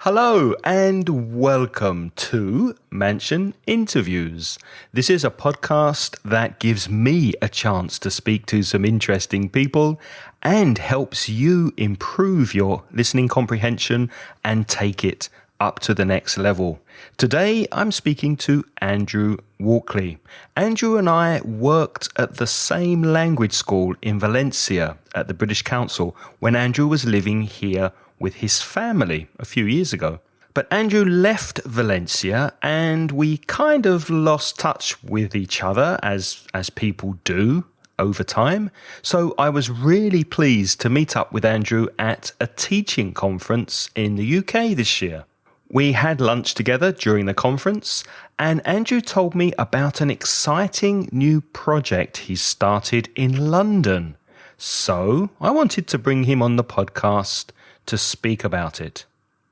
Hello and welcome to Mansion Interviews. This is a podcast that gives me a chance to speak to some interesting people and helps you improve your listening comprehension and take it up to the next level. Today I'm speaking to Andrew Walkely. Andrew and I worked at the same language school in Valencia at the British Council when Andrew was living here with his family a few years ago. But Andrew left Valencia and we kind of lost touch with each other as people do over time. So I was really pleased to meet up with Andrew at a teaching conference in the UK this year. We had lunch together during the conference and Andrew told me about an exciting new project he's started in London. So I wanted to bring him on the podcast to speak about it.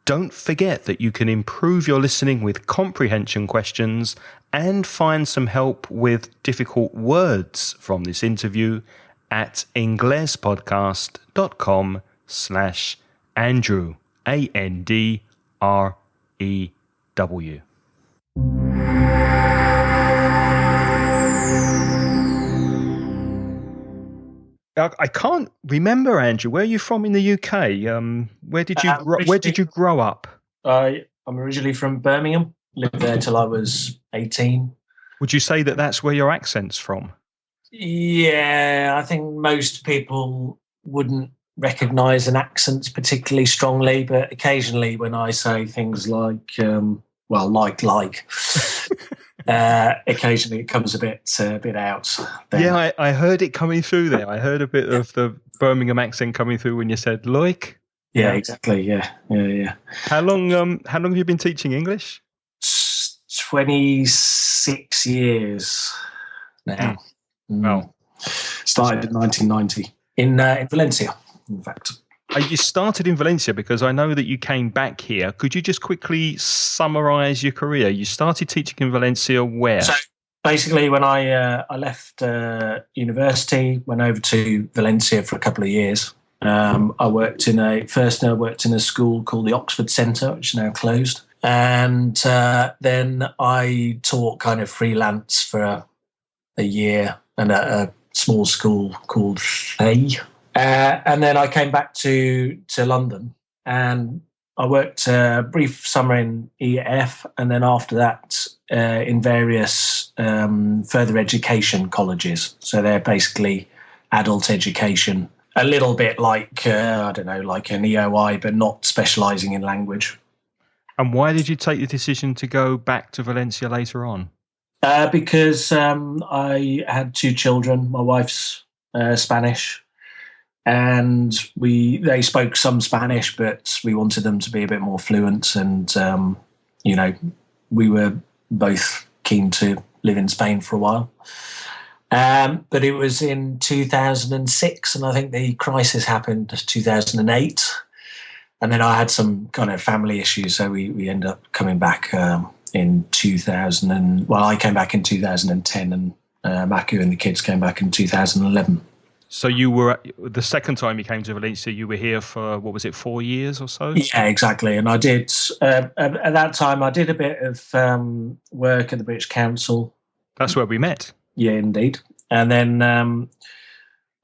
Don't forget that you can improve your listening with comprehension questions and find some help with difficult words from this interview at inglespodcast.com/Andrew, ANDREW. I can't remember, Andrew. Where are you from in the UK? Where did you grow up? I'm originally from Birmingham. Lived there till I was 18. Would you say that that's where your accent's from? Yeah, I think most people wouldn't recognise an accent particularly strongly, but occasionally when I say things like, occasionally it comes a bit out. Then. Yeah, I heard it coming through there. I heard a bit of the Birmingham accent coming through when you said "like." Yeah, exactly. Yeah. How long have you been teaching English? 26 years now. Wow. Started in 1990 in Valencia, in fact. You started in Valencia because I know that you came back here. Could you just quickly summarise your career? You started teaching in Valencia where? So basically, when I left university, went over to Valencia for a couple of years. I worked in a school called the Oxford Centre, which is now closed. And then I taught kind of freelance for a year and at a small school called Thay. And then I came back to London and I worked a brief summer in EF and then after that in various further education colleges. So they're basically adult education, a little bit like, like an EOI, but not specialising in language. And why did you take the decision to go back to Valencia later on? Because I had two children. My wife's Spanish. And they spoke some Spanish, but we wanted them to be a bit more fluent. And, we were both keen to live in Spain for a while. But it was in 2006, and I think the crisis happened in 2008. And then I had some kind of family issues, so we ended up coming back in 2000. I came back in 2010, and Maku and the kids came back in 2011. So you were, the second time you came to Valencia, you were here for, 4 years or so? Yeah, exactly. And I did, at that time, I did a bit of work at the British Council. That's where we met. Yeah, indeed. And then I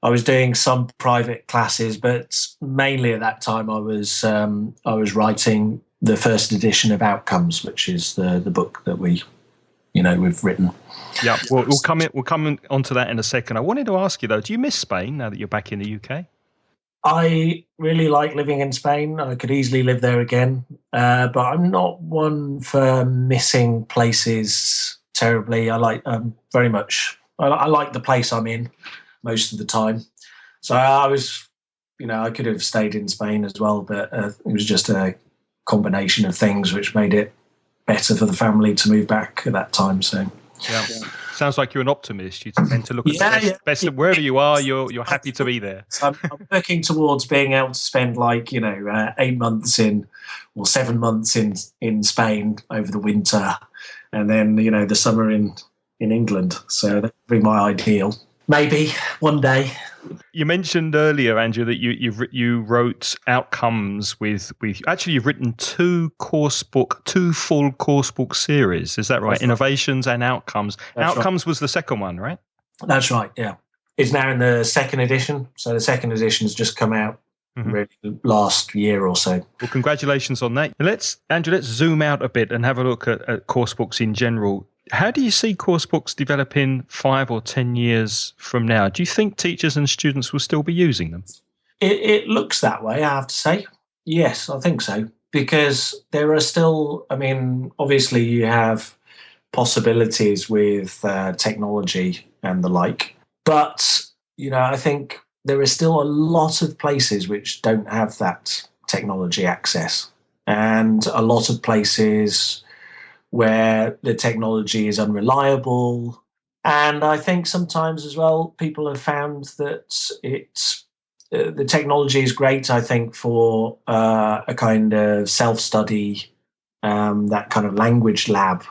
was doing some private classes, but mainly at that time I was writing the first edition of Outcomes, which is the book that we've written. Yeah, we'll come onto that in a second. I wanted to ask you though, do you miss Spain now that you're back in the UK? I really like living in Spain. I could easily live there again, but I'm not one for missing places terribly. I like very much. I like the place I'm in most of the time. So I was, I could have stayed in Spain as well, but it was just a combination of things which made it better for the family to move back at that time. So. Yeah. Sounds like you're an optimist. You tend to look at the best of wherever you are. You're happy to be there. I'm working towards being able to spend 8 months or 7 months in Spain over the winter, and then the summer in England. So that would be my ideal. Maybe one day. You mentioned earlier, Andrew, that you wrote outcomes with actually you've written two full course book series. Is that right? That's right. Innovations and outcomes. That's Outcomes was the second one, right? That's right. Yeah, it's now in the second edition. So the second edition has just come out really last year or so. Well, congratulations on that. Andrew, let's zoom out a bit and have a look at course books in general. How do you see course books developing 5 or 10 years from now? Do you think teachers and students will still be using them? It looks that way, I have to say. Yes, I think so. Because there are still, obviously you have possibilities with technology and the like. But, I think there is still a lot of places which don't have that technology access. And a lot of places where the technology is unreliable. And I think sometimes as well, people have found that the technology is great, I think, for a kind of self-study, that kind of language lab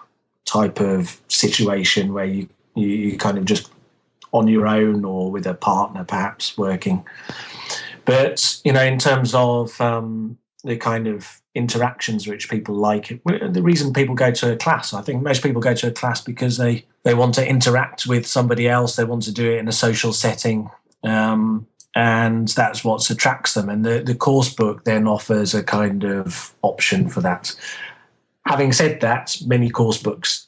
type of situation where you kind of just on your own or with a partner perhaps working. But, in terms of the kind of interactions which people like, the reason people go to a class, I think most people go to a class because they want to interact with somebody else, they want to do it in a social setting, and that's what attracts them. And the course book then offers a kind of option for that. Having said that, many course books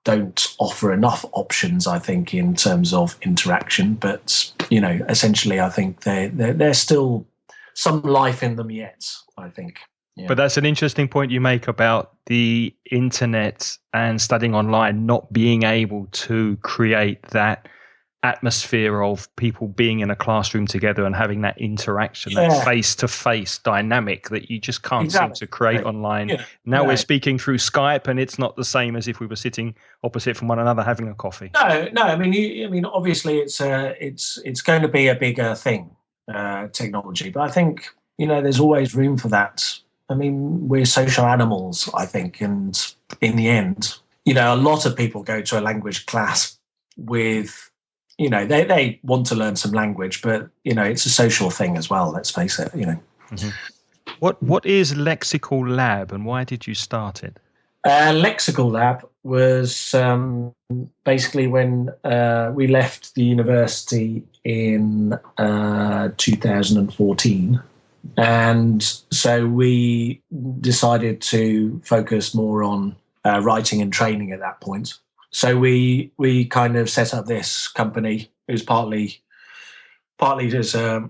don't offer enough options, I think, in terms of interaction. But, essentially, I think there's still some life in them yet, I think. Yeah. But that's an interesting point you make about the internet and studying online not being able to create that atmosphere of people being in a classroom together and having that interaction, that face-to-face dynamic that you just can't seem to create online. Yeah. Now we're speaking through Skype, and it's not the same as if we were sitting opposite from one another having a coffee. No. Obviously, it's going to be a bigger thing, technology. But I think there's always room for that. We're social animals, I think, and in the end, a lot of people go to a language class with. They want to learn some language, but, it's a social thing as well, let's face it, Mm-hmm. What is Lexical Lab and why did you start it? Lexical Lab was basically when we left the university in 2014. And so we decided to focus more on writing and training at that point. So we kind of set up this company. It was partly to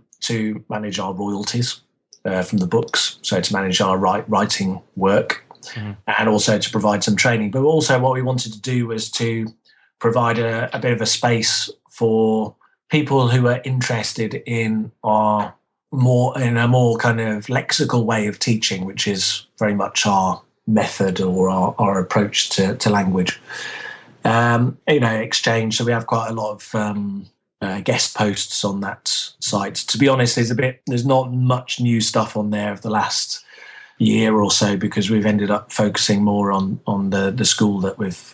manage our royalties from the books, so to manage our writing work, and also to provide some training. But also what we wanted to do was to provide a bit of a space for people who are interested in a more kind of lexical way of teaching, which is very much our method or our approach to language. Exchange. So we have quite a lot of guest posts on that site. To be honest, there's not much new stuff on there of the last year or so because we've ended up focusing more on the school that we've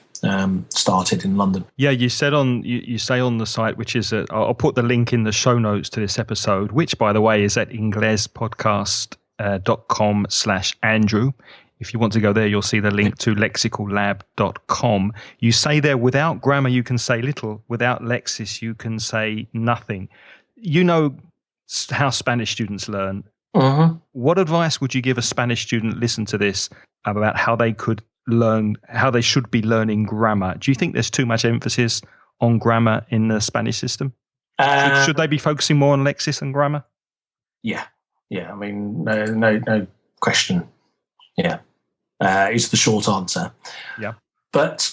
started in London. Yeah, you said you say on the site, which is I'll put the link in the show notes to this episode, which by the way is at inglespodcast.com/Andrew. If you want to go there, you'll see the link to lexicallab.com. You say there, without grammar, you can say little. Without Lexis, you can say nothing. You know how Spanish students learn. Mm-hmm. What advice would you give a Spanish student listen to this about how they could learn, how they should be learning grammar? Do you think there's too much emphasis on grammar in the Spanish system? Should they be focusing more on Lexis than grammar? Yeah. No question. Yeah. Is the short answer. Yeah. But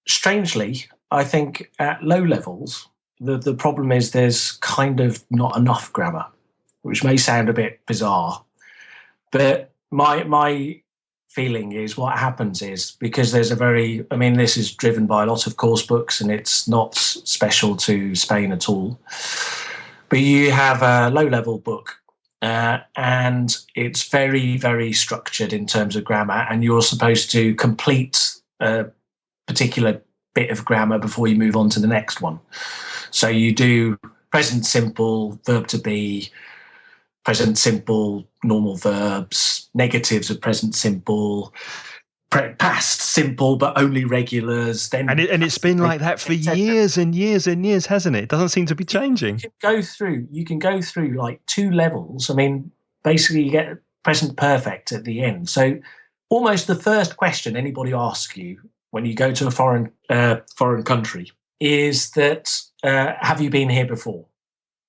strangely, I think at low levels, the problem is there's kind of not enough grammar, which may sound a bit bizarre. But my feeling is what happens is because there's this is driven by a lot of course books and it's not special to Spain at all. But you have a low-level book and it's very, very structured in terms of grammar, and you're supposed to complete a particular bit of grammar before you move on to the next one. So you do present simple, verb to be, present simple, normal verbs, negatives of present simple, past simple but only regulars. Then and it's been like that for years and years and years, hasn't it? It doesn't seem to be changing. You can go through like 2 levels. I mean, basically you get present perfect at the end. So almost the first question anybody asks you when you go to a foreign country is that have you been here before?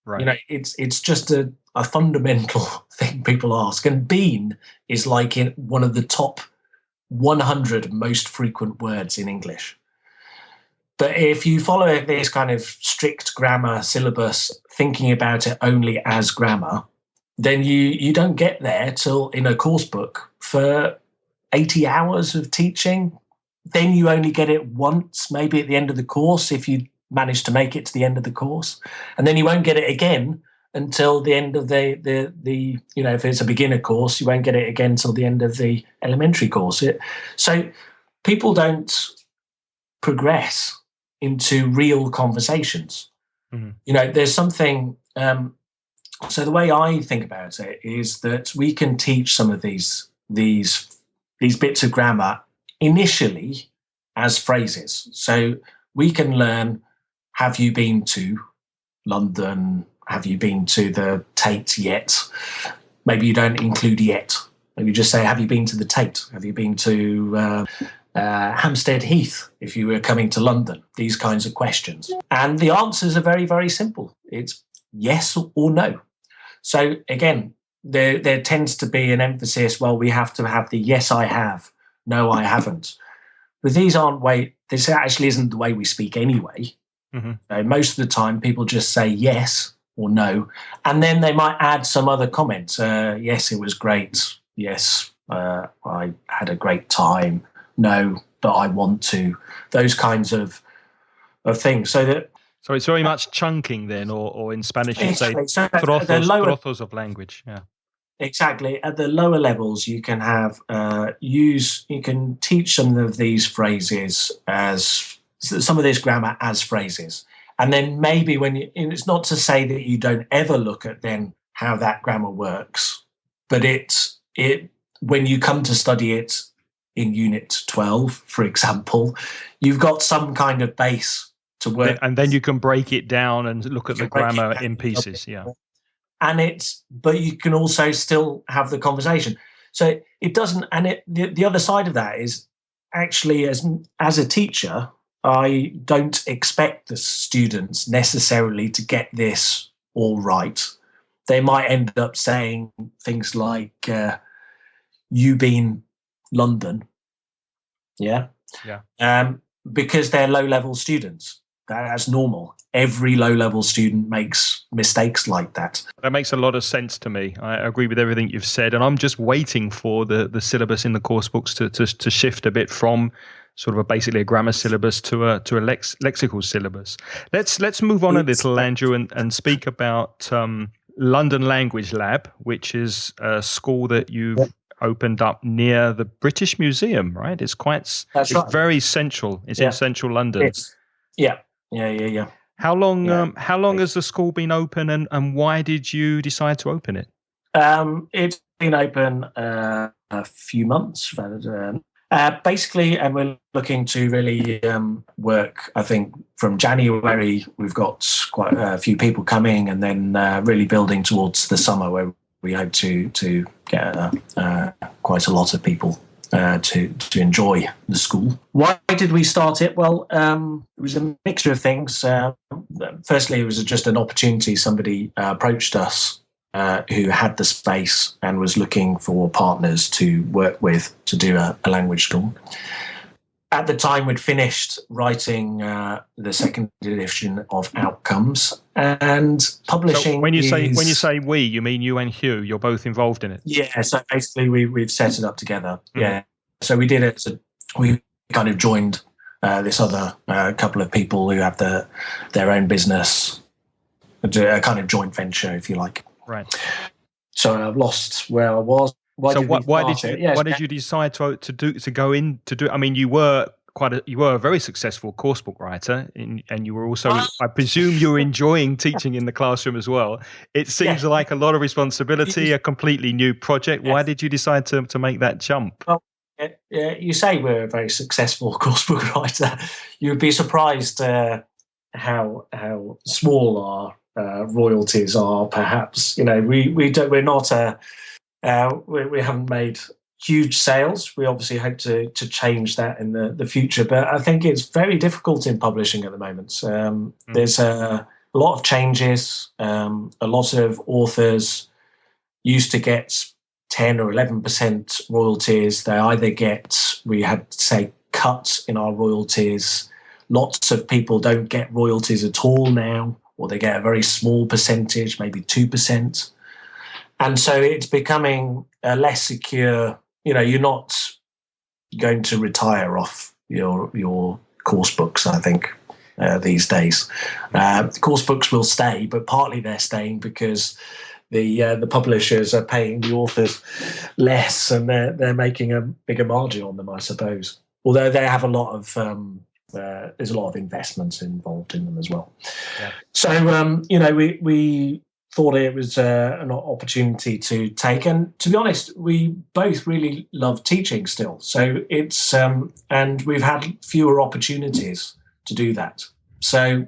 Right. You know, it's just a fundamental thing people ask. And been is like in one of the top 100 most frequent words in English. But if you follow this kind of strict grammar syllabus, thinking about it only as grammar, then you don't get there till in a course book for 80 hours of teaching. Then you only get it once, maybe at the end of the course, if you manage to make it to the end of the course. And then you won't get it again until the end of the you know, if it's a beginner course, you won't get it again till the end of the elementary course. So people don't progress into real conversations. Mm-hmm. You know, there's something. So the way I think about it is that we can teach some of these bits of grammar initially as phrases. So we can learn, have you been to London? Have you been to the Tate yet? Maybe you don't include yet. Maybe you just say, have you been to the Tate? Have you been to Hampstead Heath if you were coming to London? These kinds of questions. And the answers are very, very simple. It's yes or no. So again, there tends to be an emphasis, well, we have to have the yes, I have, no, I haven't. But this actually isn't the way we speak anyway. Mm-hmm. Most of the time, people just say yes or no, and then they might add some other comments. Yes, it was great. Yes, I had a great time. No, but I want to. Those kinds of things. So that. So it's very much chunking then, or in Spanish you say trozos of language. Yeah. Exactly. At the lower levels, you can have you can teach some of these phrases as some of this grammar as phrases. And then maybe it's not to say that you don't ever look at then how that grammar works, but when you come to study it in Unit 12, for example, you've got some kind of base to work. And then you can break it down and look at the grammar in pieces. Yeah. But you can also still have the conversation. So it doesn't, and the other side of that is actually as a teacher, I don't expect the students necessarily to get this all right. They might end up saying things like, you been London. Yeah. Yeah. Because they're low-level students. That's normal. Every low-level student makes mistakes like that. That makes a lot of sense to me. I agree with everything you've said, and I'm just waiting for the syllabus in the course books to shift a bit from sort of basically a grammar syllabus to a lexical syllabus. Let's move on a little, Andrew, and speak about London Language Lab, which is a school that you've opened up near the British Museum, right? It's right. Very central. It's in central London. Yeah. How long has the school been open, and why did you decide to open it? It's been open a few months. Basically, and we're looking to really work, I think, from January. We've got quite a few people coming, and then really building towards the summer where we hope to get quite a lot of people to enjoy the school. Why did we start it? Well, it was a mixture of things. Firstly, it was just an opportunity. Somebody approached us who had the space and was looking for partners to work with to do a language school. At the time, we'd finished writing the second edition of Outcomes and publishing. So when you say we, you mean you and Hugh? You're both involved in it. Yeah. So basically, we've set it up together. Mm. Yeah. So we did it. We kind of joined this other couple of people who have their own business, a kind of joint venture, if you like. Right. So I've lost where I was. Why did you decide to go in to do? I mean, you were you were a very successful coursebook writer, and you were also, I presume, you were enjoying teaching in the classroom as well. It seems like a lot of responsibility, a completely new project. Why did you decide to make that jump? Well, you say we're a very successful coursebook writer. You'd be surprised how small our royalties are. Perhaps we're not we haven't made huge sales. We obviously hope to change that in the future, but I think it's very difficult in publishing at the moment. There's a lot of changes. A lot of authors used to get 10 or 11% royalties. They either we had to say cuts in our royalties. Lots of people don't get royalties at all now, or they get a very small percentage, maybe 2%. And so it's becoming a less secure. You're not going to retire off your course books, I think, these days. Course books will stay, but partly they're staying because the publishers are paying the authors less, and they're making a bigger margin on them, I suppose. Although they have a lot of there's a lot of investments involved in them as well. Yeah. So we thought it was an opportunity to take, and to be honest, we both really love teaching still. So it's and we've had fewer opportunities to do that. So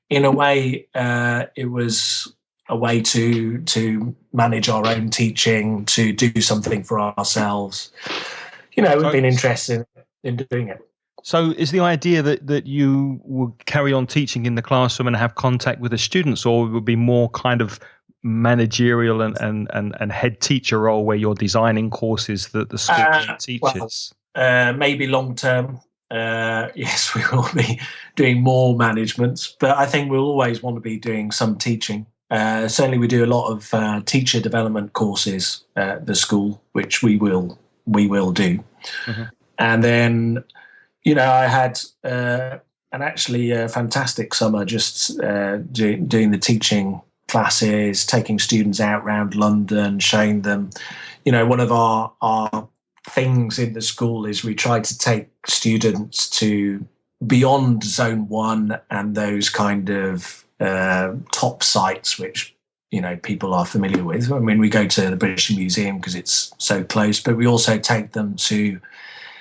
in a way, it was a way to manage our own teaching, to do something for ourselves. We've been interested in doing it. So is the idea that you will carry on teaching in the classroom and have contact with the students, or it would be more kind of managerial and head teacher role where you're designing courses that the school teaches? Well, maybe long term. Yes, we will be doing more management, but I think we'll always want to be doing some teaching. Certainly we do a lot of teacher development courses at the school, which we will do. Mm-hmm. And then, I had a fantastic summer just doing the teaching classes, taking students out around London, showing them. One of our things in the school is we try to take students to beyond Zone 1 and those kind of top sites, which people are familiar with. I mean, we go to the British Museum because it's so close, but we also take them to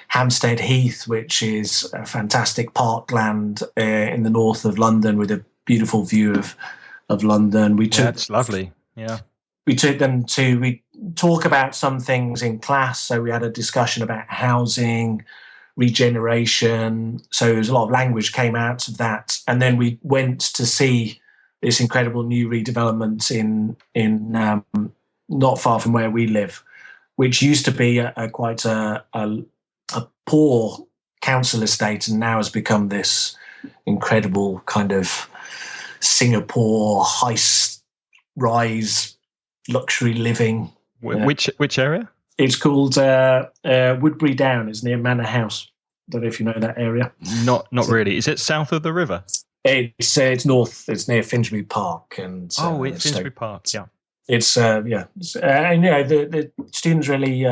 Hampstead Heath, which is a fantastic parkland in the north of London with a beautiful view of London. That's lovely. Yeah. We took them we talk about some things in class. So we had a discussion about housing, regeneration. So there was a lot of language came out of that. And then we went to see this incredible new redevelopment in not far from where we live, which used to be quite a poor council estate, and now has become this incredible kind of Singapore high-rise luxury living. Which area? It's called Woodbury Down. It's near Manor House. Don't know if you know that area. Not really. Is it south of the river? It's north. It's near Finsbury Park. And it's Finsbury Park. Yeah. It's and the students really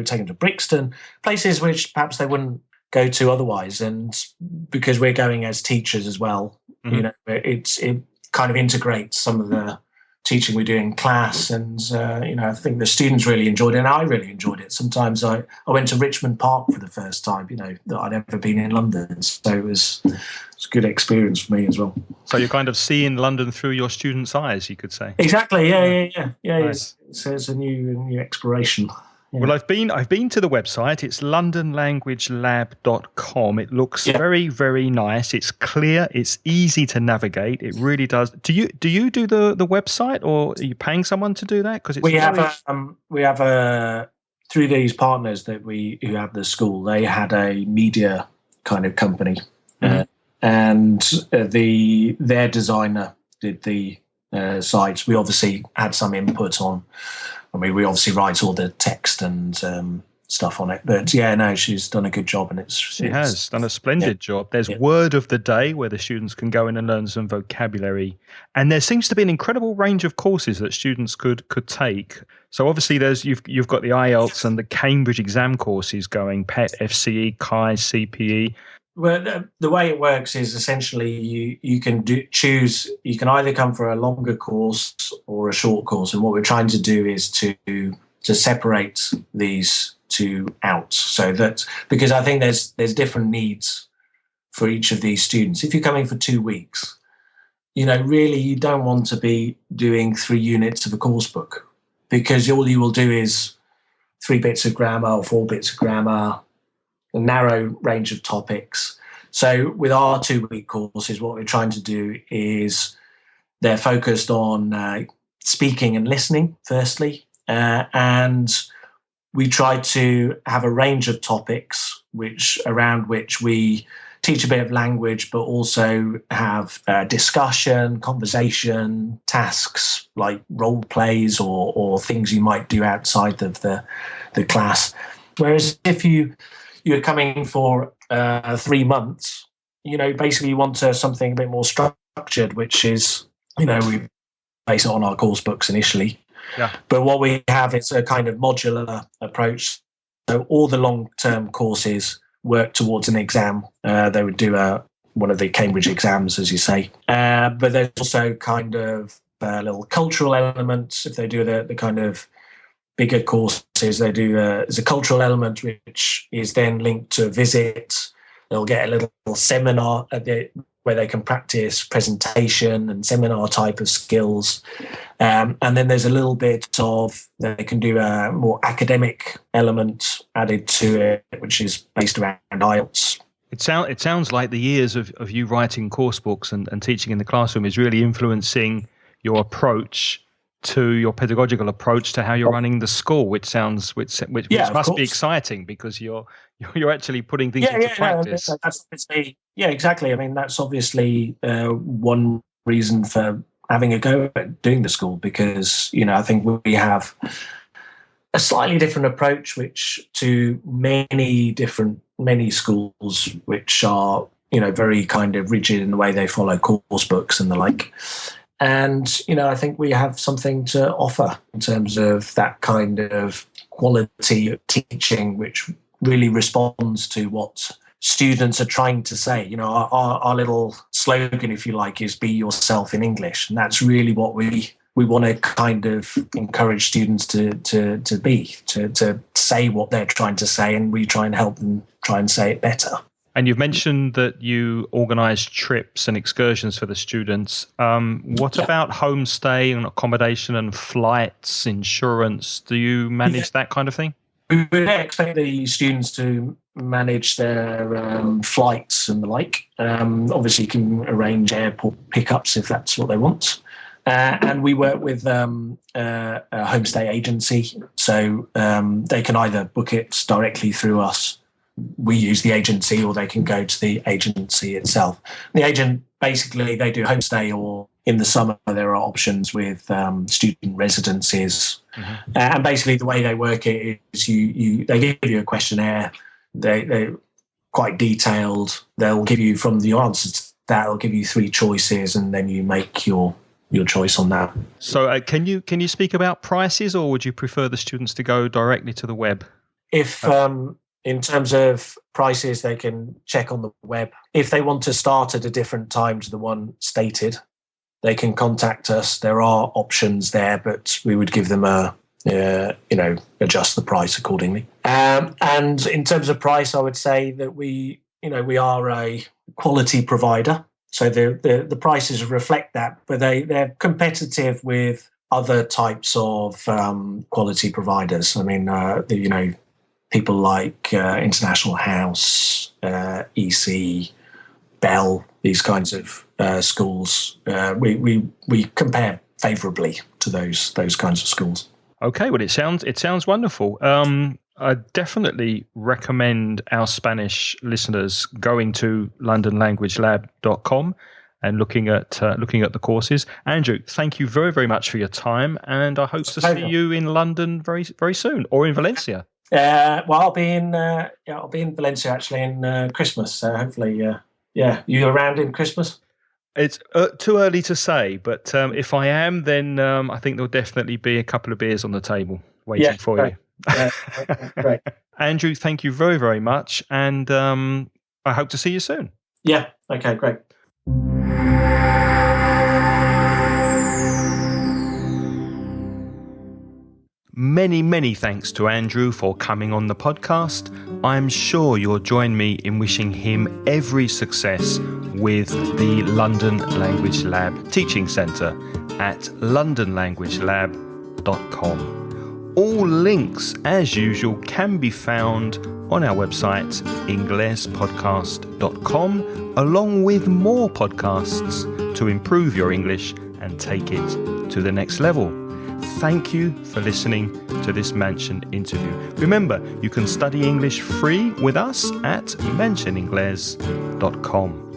take them to Brixton, places which perhaps they wouldn't go to otherwise, and because we're going as teachers as well, mm-hmm. It kind of integrates some of the teaching we do in class, and I think the students really enjoyed it, and I really enjoyed it. Sometimes I went to Richmond Park for the first time, that I'd ever been in London, so it was a good experience for me as well. So you're kind of seeing London through your students' eyes, you could say. Exactly, yeah. Nice. It's a new exploration. Yeah. Well, I've been to the website. It's londonlanguagelab.com. It looks very, very nice. It's clear. It's easy to navigate. It really does. Do you do the website, or are you paying someone to do that? Because we have through these partners who have the school, they had a media kind of company, mm-hmm. And their designer did the sites. We obviously had some input on. I mean, we obviously write all the text and stuff on it, but she's done a good job, and she has done a splendid job. There's Word of the Day where the students can go in and learn some vocabulary, and there seems to be an incredible range of courses that students could take. So obviously, you've got the IELTS and the Cambridge exam courses going, PET, FCE, CHI, CPE. Well, the way it works is essentially you can choose. You can either come for a longer course or a short course, and what we're trying to do is to separate these two out, so that, because I think there's different needs for each of these students. If you're coming for 2 weeks, really you don't want to be doing 3 units of a course book, because all you will do is 3 bits of grammar or 4 bits of grammar, a narrow range of topics. So with our 2-week courses, what we're trying to do is they're focused on speaking and listening, firstly, and we try to have a range of topics around which we teach a bit of language, but also have discussion, conversation, tasks like role plays or things you might do outside of the class. Whereas if you're coming for 3 months, basically you want something a bit more structured, which is, we base it on our course books initially. Yeah. But what we have is a kind of modular approach. So all the long-term courses work towards an exam. They would do one of the Cambridge exams, as you say. But there's also kind of little cultural elements. If they do the kind of bigger courses, they do there's a cultural element which is then linked to a visit. They'll get a little seminar where they can practice presentation and seminar type of skills. And then there's a little bit of, they can do a more academic element added to it, which is based around IELTS. It sounds like the years of you writing course books and teaching in the classroom is really influencing your approach to your pedagogical approach to how you're running the school, which must be exciting, because you're actually putting things into practice. No, that's obviously, exactly. I mean, that's obviously one reason for having a go at doing the school, because I think we have a slightly different approach, which to many schools, which are very kind of rigid in the way they follow course books and the like. And, I think we have something to offer in terms of that kind of quality of teaching, which really responds to what students are trying to say. Our little slogan, if you like, is be yourself in English. And that's really what we want to kind of encourage students to be, to say what they're trying to say, and we try and help them try and say it better. And you've mentioned that you organise trips and excursions for the students. What about homestay and accommodation and flights, insurance? Do you manage that kind of thing? We would expect the students to manage their flights and the like. Obviously, you can arrange airport pickups if that's what they want. And we work with a homestay agency, so they can either book it directly through us. We use the agency, or they can go to the agency itself. The agent, basically, they do homestay, or in the summer there are options with student residences. Mm-hmm. And basically the way they work it is they give you a questionnaire. They're quite detailed. They'll give you, from the answers to that, they'll give you 3 choices, and then you make your choice on that. So can you speak about prices, or would you prefer the students to go directly to the web? If in terms of prices, they can check on the web. If they want to start at a different time to the one stated, they can contact us. There are options there, but we would give them adjust the price accordingly. And in terms of price, I would say that we are a quality provider. So the prices reflect that, but they're competitive with other types of quality providers. I mean, people like International House, EC, Bell, these kinds of schools. We compare favourably to those kinds of schools. Okay, well, it sounds wonderful. I definitely recommend our Spanish listeners going to londonlanguagelab.com and looking at the courses. Andrew, thank you very, very much for your time, and I hope to see you in London very, very soon, or in Valencia. Well, I'll be in Valencia actually in Christmas. So hopefully, you around in Christmas? It's too early to say, but if I am, then I think there'll definitely be a couple of beers on the table waiting for you. Great. Andrew, thank you very, very much, and I hope to see you soon. Yeah. Okay, great. Many, many thanks to Andrew for coming on the podcast. I'm sure you'll join me in wishing him every success with the London Language Lab Teaching Centre at londonlanguagelab.com. All links, as usual, can be found on our website, inglespodcast.com, along with more podcasts to improve your English and take it to the next level. Thank you for listening to this Mansion interview. Remember, you can study English free with us at mansioningles.com.